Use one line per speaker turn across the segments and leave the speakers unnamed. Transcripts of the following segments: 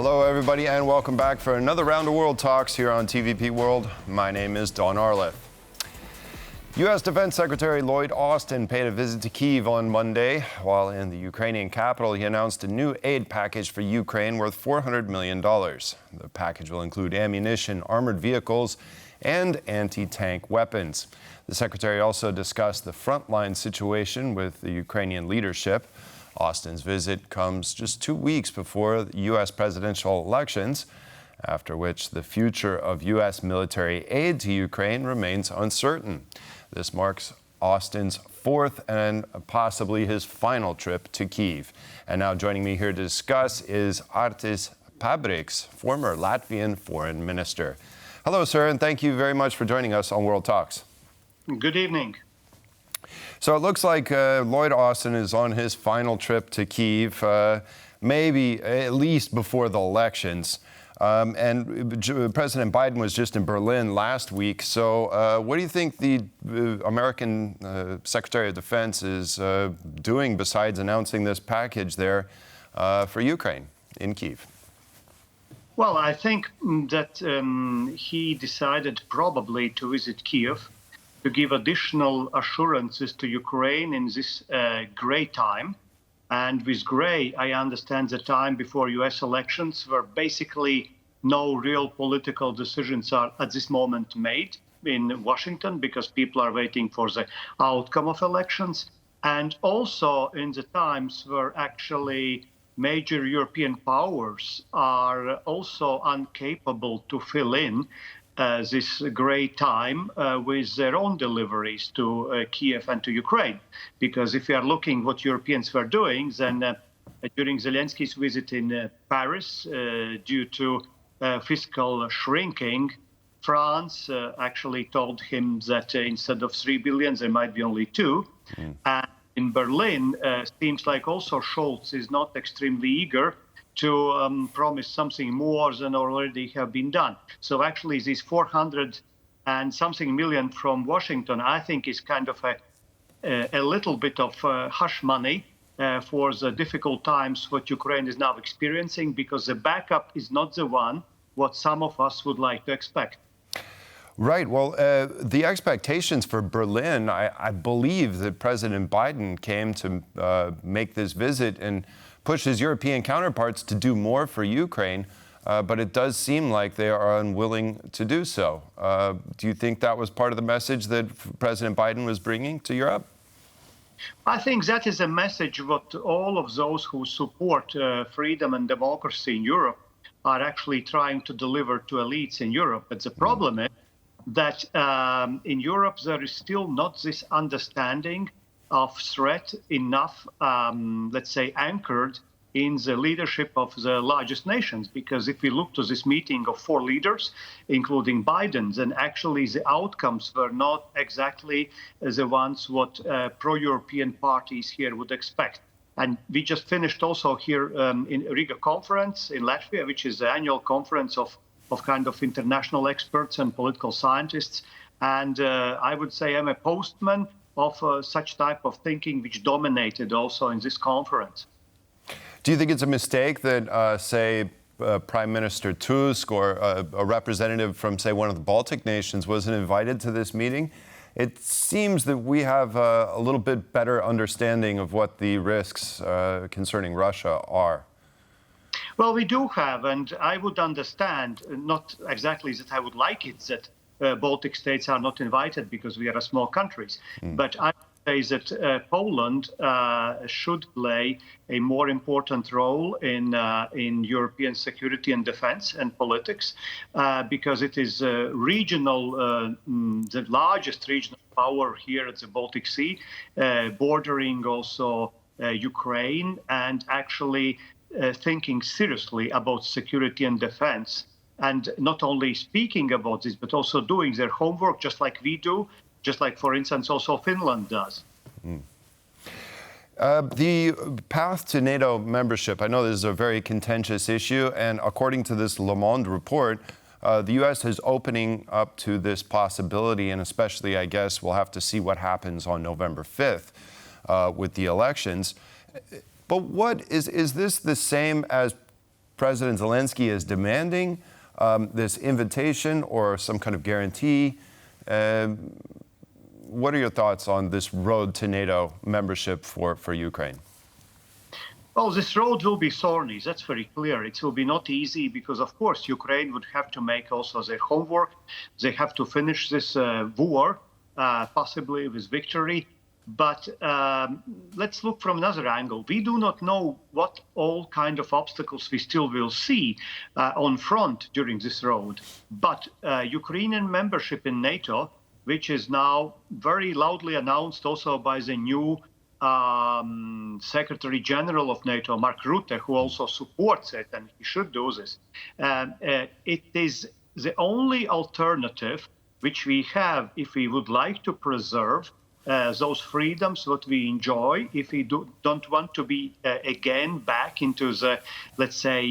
Hello, everybody, and welcome back for another round of World Talks here on TVP World. My name is Don Arleth. U.S. Defense Secretary Lloyd Austin paid a visit to Kyiv on Monday. While in the Ukrainian capital, he announced a new aid package for Ukraine worth $400 million. The package will include ammunition, armored vehicles, and anti-tank weapons. The secretary also discussed the frontline situation with the Ukrainian leadership. Austin's visit comes just 2 weeks before the U.S. presidential elections, after which the future of U.S. military aid to Ukraine remains uncertain. This marks Austin's fourth and possibly his final trip to Kyiv. And now joining me here to discuss is Artis Pabriks, former Latvian foreign minister. Hello, sir, and thank you very much for joining us on World Talks.
Good evening.
So it looks like Lloyd Austin is on his final trip to Kyiv, maybe at least before the elections. And President Biden was just in Berlin last week. So what do you think the American Secretary of Defense is doing besides announcing this package there for Ukraine in Kyiv?
Well, I think that he decided probably to visit Kyiv to give additional assurances to Ukraine in this gray time. And with gray, I understand the time before U.S. elections, where basically no real political decisions are at this moment made in Washington because people are waiting for the outcome of elections. And also in the times where actually major European powers are also incapable to fill in this great time with their own deliveries to Kyiv and to Ukraine. Because if we are looking what Europeans were doing, then during Zelensky's visit in Paris, due to fiscal shrinking, France actually told him that instead of 3 billion, there might be only 2. And in Berlin, seems like also Scholz is not extremely eager to promise something more than already have been done. So actually these 400 and something million from Washington, I think is kind of a little bit of hush money for the difficult times what Ukraine is now experiencing, because the backup is not the one what some of us would like to expect.
Right. Well, the expectations for Berlin, I believe that President Biden came to make this visit and push his European counterparts to do more for Ukraine, but it does seem like they are unwilling to do so. Do you think that was part of the message that President Biden was bringing to Europe?
I think that is a message what all of those who support freedom and democracy in Europe are actually trying to deliver to elites in Europe. But the problem is that in Europe there is still not this understanding of threat enough, let's say, anchored in the leadership of the largest nations. Because if we look to this meeting of 4 leaders, including Biden, then actually the outcomes were not exactly the ones what pro-European parties here would expect. And we just finished also here in Riga conference in Latvia, which is the annual conference of kind of international experts and political scientists. And I would say I'm a postman of such type of thinking which dominated also in this conference.
Do you think it's a mistake that, say, Prime Minister Tusk or a representative from, say, one of the Baltic nations wasn't invited to this meeting? It seems that we have a little bit better understanding of what the risks concerning Russia are.
Well, we do have, and I would understand, not exactly that I would like it, that Baltic states are not invited because we are a small countries. But I would say that Poland should play a more important role in European security and defense and politics, because it is regional, the largest regional power here at the Baltic Sea, bordering also Ukraine, and actually thinking seriously about security and defense. And not only speaking about this, but also doing their homework, just like we do, just like, for instance, also Finland does.
The path to NATO membership, I know this is a very contentious issue, and according to this Le Monde report, the U.S. is opening up to this possibility, and especially, I guess, we'll have to see what happens on November 5th with the elections. But what is this the same as President Zelensky is demanding this invitation or some kind of guarantee. What are your thoughts on this road to NATO membership for Ukraine?
Well, this road will be thorny, that's very clear. It will be not easy because, of course, Ukraine would have to make also their homework. They have to finish this war, possibly with victory. But let's look from another angle. We do not know what all kind of obstacles we still will see on front during this road. But Ukrainian membership in NATO, which is now very loudly announced also by the new Secretary General of NATO, Mark Rutte, who also supports it, and he should do this. It is the only alternative which we have if we would like to preserve those freedoms that we enjoy, if we don't want to be again back into the, let's say,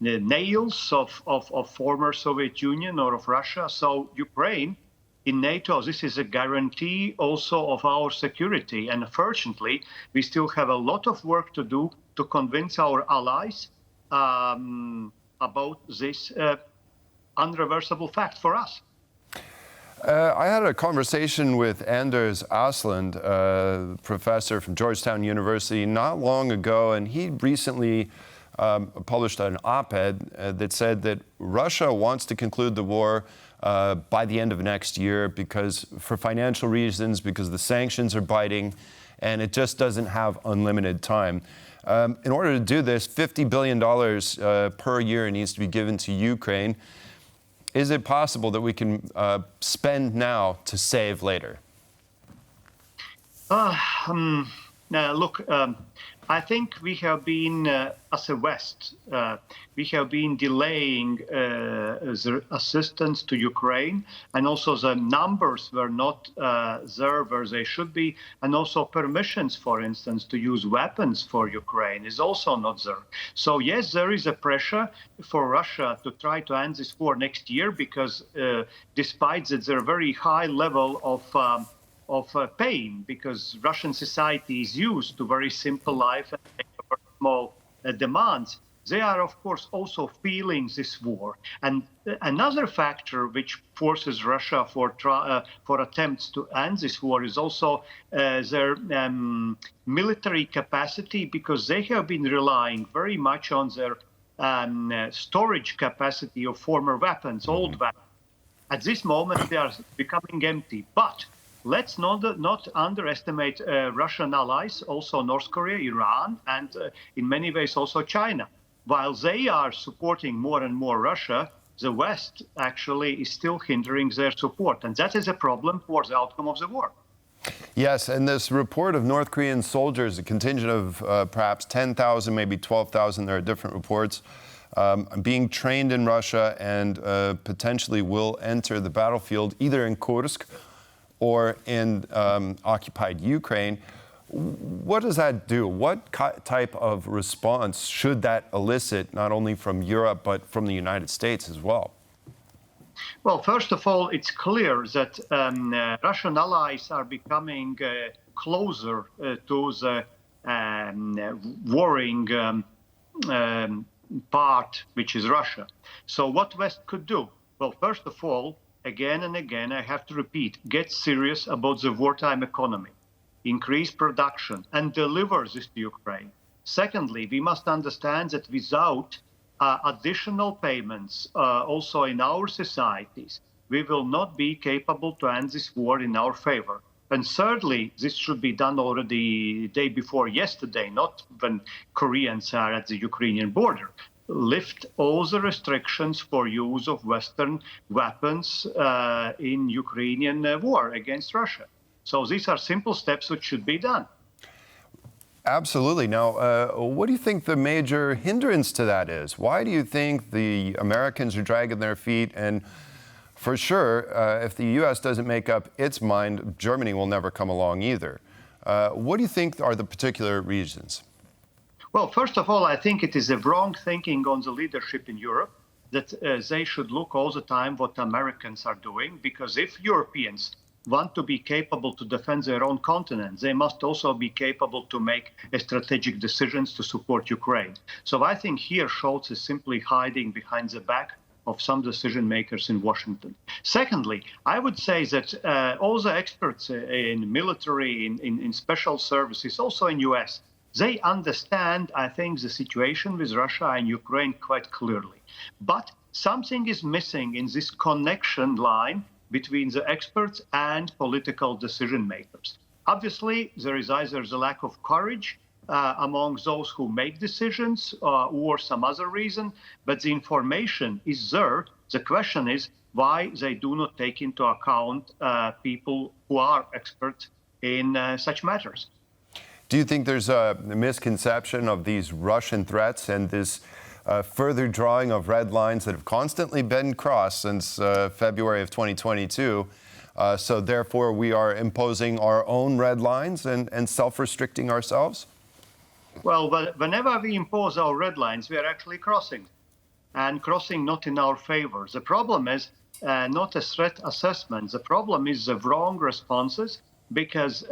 the nails of former Soviet Union or of Russia. So Ukraine in NATO, this is a guarantee also of our security. And unfortunately, we still have a lot of work to do to convince our allies about this unreversible fact for us.
I had a conversation with Anders Asland, professor from Georgetown University, not long ago, and he recently published an op-ed that said that Russia wants to conclude the war by the end of next year because for financial reasons, because the sanctions are biting, and it just doesn't have unlimited time. In order to do this, $50 billion per year needs to be given to Ukraine. Is it possible that we can spend now to save later?
Look, I think we have been, as a West, we have been delaying the assistance to Ukraine, and also the numbers were not there where they should be, and also permissions, for instance, to use weapons for Ukraine is also not there. So yes, there is a pressure for Russia to try to end this war next year because despite that there are very high level of pain, because Russian society is used to very simple life and very small demands. They are, of course, also feeling this war. And another factor which forces Russia for attempts to end this war is also their military capacity, because they have been relying very much on their storage capacity of former weapons, old weapons. At this moment, they are becoming empty. But let's not underestimate Russian allies, also North Korea, Iran, and in many ways also China. While they are supporting more and more Russia, the West actually is still hindering their support. And that is a problem for the outcome of the war.
Yes, and this report of North Korean soldiers, a contingent of perhaps 10,000, maybe 12,000, there are different reports, being trained in Russia and potentially will enter the battlefield either in Kursk or in occupied Ukraine. What does that do? What type of response should that elicit, not only from Europe, but from the United States as well?
Well, first of all, it's clear that Russian allies are becoming closer to the warring part, which is Russia. So what West could do? Well, first of all, again and again, I have to repeat, get serious about the wartime economy, increase production, and deliver this to Ukraine. Secondly, we must understand that without additional payments also in our societies, we will not be capable to end this war in our favor. And thirdly, this should be done already the day before yesterday, not when Koreans are at the Ukrainian border. Lift all the restrictions for use of Western weapons in Ukrainian war against Russia. So these are simple steps which should be done.
Absolutely. Now, what do you think the major hindrance to that is? Why do you think the Americans are dragging their feet? And for sure, if the U.S. doesn't make up its mind, Germany will never come along either. What do you think are the particular reasons?
Well, first of all, I think it is a wrong thinking on the leadership in Europe that they should look all the time what Americans are doing, because if Europeans want to be capable to defend their own continent, they must also be capable to make strategic decisions to support Ukraine. So I think here Scholz is simply hiding behind the back of some decision makers in Washington. Secondly, I would say that all the experts in military, in special services, also in US, they understand, I think, the situation with Russia and Ukraine quite clearly. But something is missing in this connection line between the experts and political decision makers. Obviously, there is either the lack of courage among those who make decisions or some other reason, but the information is there. The question is why they do not take into account people who are experts in such matters.
Do you think there's a misconception of these Russian threats and this further drawing of red lines that have constantly been crossed since February of 2022? So therefore, we are imposing our own red lines and self-restricting ourselves?
Well, whenever we impose our red lines, we are actually crossing, and crossing not in our favor. The problem is not a threat assessment. The problem is the wrong responses, because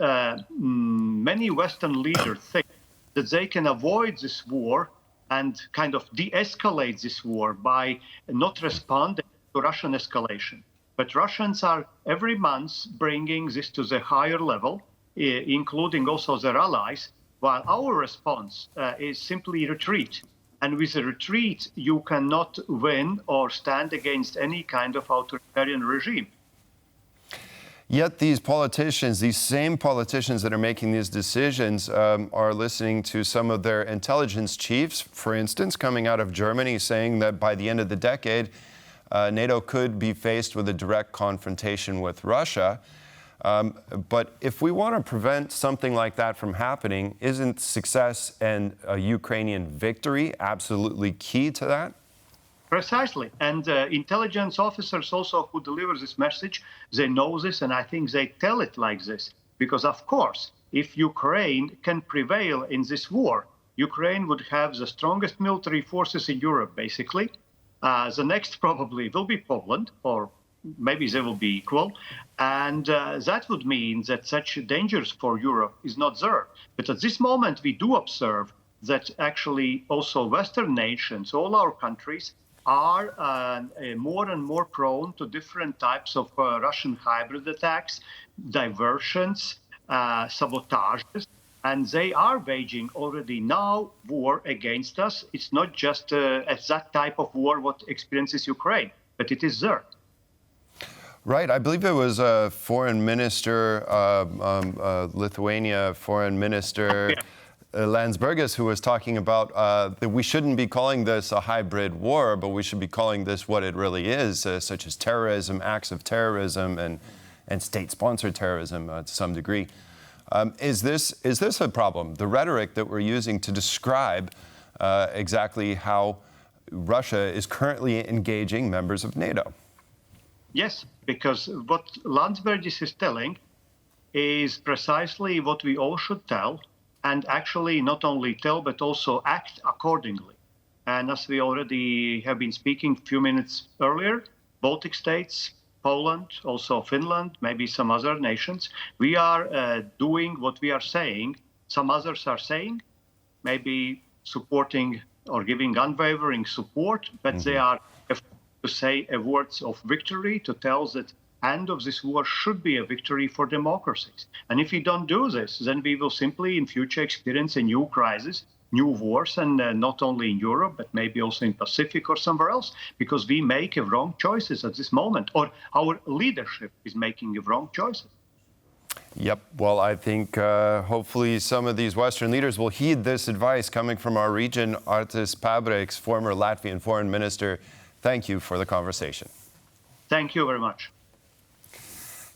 many Western leaders think that they can avoid this war and kind of de-escalate this war by not responding to Russian escalation. But Russians are every month bringing this to the higher level, including also their allies, while our response is simply retreat. And with a retreat, you cannot win or stand against any kind of authoritarian regime.
Yet these politicians, these same politicians that are making these decisions, are listening to some of their intelligence chiefs, for instance, coming out of Germany, saying that by the end of the decade, NATO could be faced with a direct confrontation with Russia. But if we want to prevent something like that from happening, isn't success and a Ukrainian victory absolutely key to that?
Precisely. And intelligence officers also who deliver this message, they know this, and I think they tell it like this. Because, of course, if Ukraine can prevail in this war, Ukraine would have the strongest military forces in Europe, basically. The next probably will be Poland, or maybe they will be equal. And that would mean that such dangers for Europe is not there. But at this moment, we do observe that actually also Western nations, all our countries, are more and more prone to different types of Russian hybrid attacks, diversions, sabotages, and they are waging already now war against us. It's not just that type of war what experiences Ukraine, but it is there.
Right. I believe it was Foreign Minister, Lithuania Foreign Minister Landsbergis, who was talking about that we shouldn't be calling this a hybrid war, but we should be calling this what it really is, such as terrorism, acts of terrorism, and state-sponsored terrorism to some degree. Is this a problem, the rhetoric that we're using to describe exactly how Russia is currently engaging members of NATO?
Yes, because what Landsbergis is telling is precisely what we all should tell, and actually not only tell, but also act accordingly. And as we already have been speaking a few minutes earlier, Baltic states, Poland, also Finland, maybe some other nations, we are doing what we are saying. Some others are saying, maybe supporting or giving unwavering support, but they are to say words of victory, to tell that end of this war should be a victory for democracies. And if we don't do this, then we will simply in future experience a new crisis, new wars, and not only in Europe, but maybe also in Pacific or somewhere else, because we make wrong choices at this moment, or our leadership is making wrong choices.
Yep. Well, I think hopefully some of these Western leaders will heed this advice coming from our region. Artis Pabriks, former Latvian foreign minister, thank you for the conversation.
Thank you very much.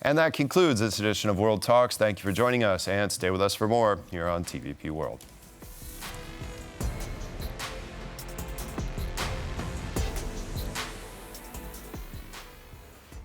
And that concludes this edition of World Talks. Thank you for joining us, and stay with us for more here on TVP World.